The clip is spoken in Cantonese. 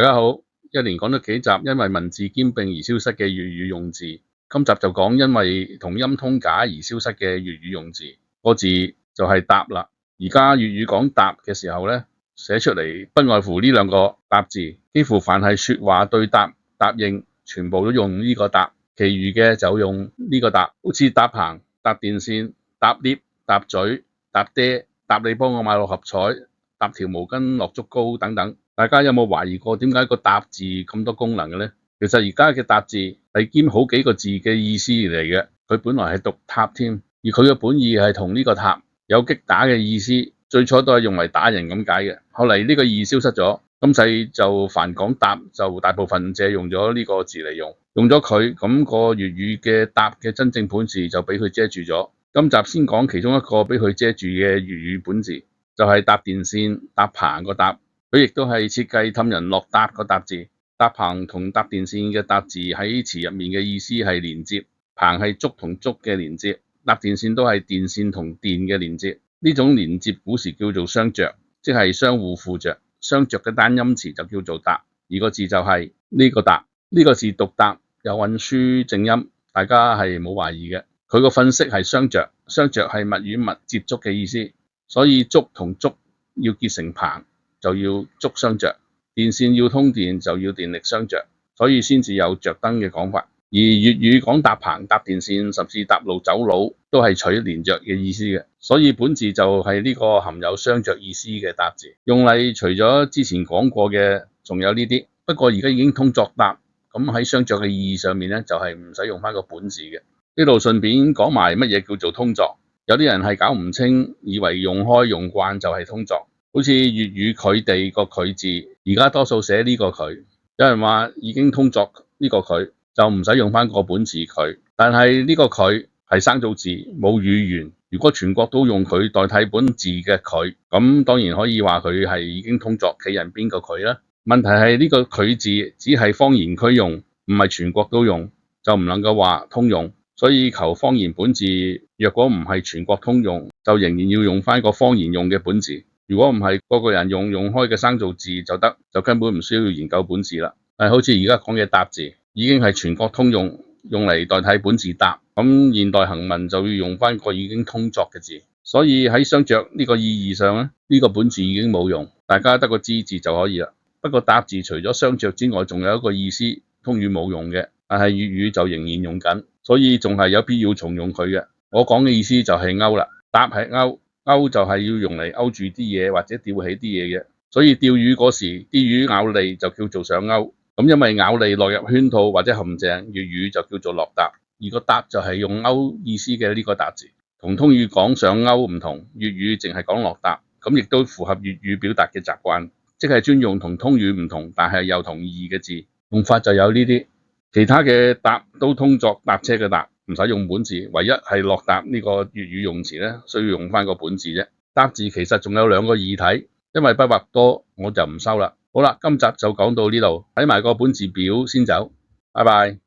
大家好，一連講咗幾集，因為文字兼併而消失嘅粵語用字。今集就講因為同音通假而消失嘅粵語用字。個字就係答啦。而家粵語講答嘅時候呢，寫出嚟不外乎呢兩個答字，幾乎凡係說話對答、答應，全部都用呢個答，其餘嘅就用呢個答，好似搭棚、搭電線、搭 lift、搭嘴、搭爹、搭你幫我買六合彩、搭條毛巾落竹篙等等。大家有冇懷疑過點解個答字咁多功能嘅呢？其實而家嘅答字係兼好幾個字嘅意思嚟嘅，佢本來係讀塔添，而佢嘅本意係同呢個塔有擊打嘅意思，最初都係用嚟打人咁解嘅。後嚟呢個意消失咗，今世就凡講答就大部分借用咗呢個字嚟用，用咗佢咁個粵語嘅答嘅真正本字就俾佢遮住咗。今集先講其中一個俾佢遮住嘅粵語本字，就係搭電線、搭棚個搭。佢亦都係設計氹人落搭個搭字。搭棚同搭電線嘅搭字喺詞入面嘅意思係連接，棚係竹同竹嘅連接，搭電線都係電線同電嘅連接。呢種連接古時叫做相着，即係相互附着。相着嘅單音詞就叫做答，而個字就係呢個答。呢個字讀答，有韻書正音，大家係冇懷疑嘅。佢個訓式係相着，相着係物與物接觸嘅意思，所以竹同竹要結成棚，就要竹相着，電線要通電就要電力相着，所以先至有着燈嘅講法。而粵語講搭棚、搭電線，甚至搭路走佬，都係取連着嘅意思嘅。所以本字就係呢個含有相着意思嘅答字。用嚟除咗之前講過嘅，仲有呢啲。不過而家已經通作答，咁喺相着嘅意義上面呢，就係唔使用返個本字嘅。呢度順便講埋乜嘢叫做通作。有啲人係搞唔清，以為用開用慣就係通作。好似粵語佢哋個佢字，而家多數寫呢個佢。有人話已經通作呢個佢，就唔使用返個本字佢。但係呢個佢係生造字，冇語源。如果全國都用佢代替本字嘅佢，咁當然可以話佢係已經通作企人邊個佢啦。問題係呢個佢字只係方言區用，唔係全國都用，就唔能夠話通用。所以求方言本字，若果唔係全國通用，就仍然要用返個方言用嘅本字。如果唔係個個人用開嘅生造字就得，就根本唔需要研究本字啦。好似而家講嘅答字，已經係全國通用，用嚟代替本字答。咁現代行文就要用返個已經通作嘅字。所以喺相着呢個意義上咧，呢個本字已經冇用，大家得個知字就可以啦。不過答字除咗相着之外，仲有一個意思，通語冇用嘅，但係粵語就仍然用緊，所以仲係有必要重用佢嘅。我講嘅意思就係勾啦，答係勾。勾就係要用嚟勾住啲嘢或者吊起啲嘢嘅，所以釣魚嗰時啲魚咬脷就叫做上勾。咁因為咬脷落入圈套或者陷阱，粵語就叫做落答。而個答就係用勾意思嘅呢個答字，同通語講上勾唔同，粵語淨係講落答，咁亦都符合粵語表達嘅習慣，即係專用同通語唔同但係又同義嘅字。用法就有呢啲，其他嘅答都通作搭車嘅搭。唔使用本字，唯一係落答呢個粵語用詞呢，需要用返個本字啫。答字其實仲有兩個異體，因為筆畫多，我就唔收啦。好啦，今集就講到呢度，睇埋個本字表先走，拜拜。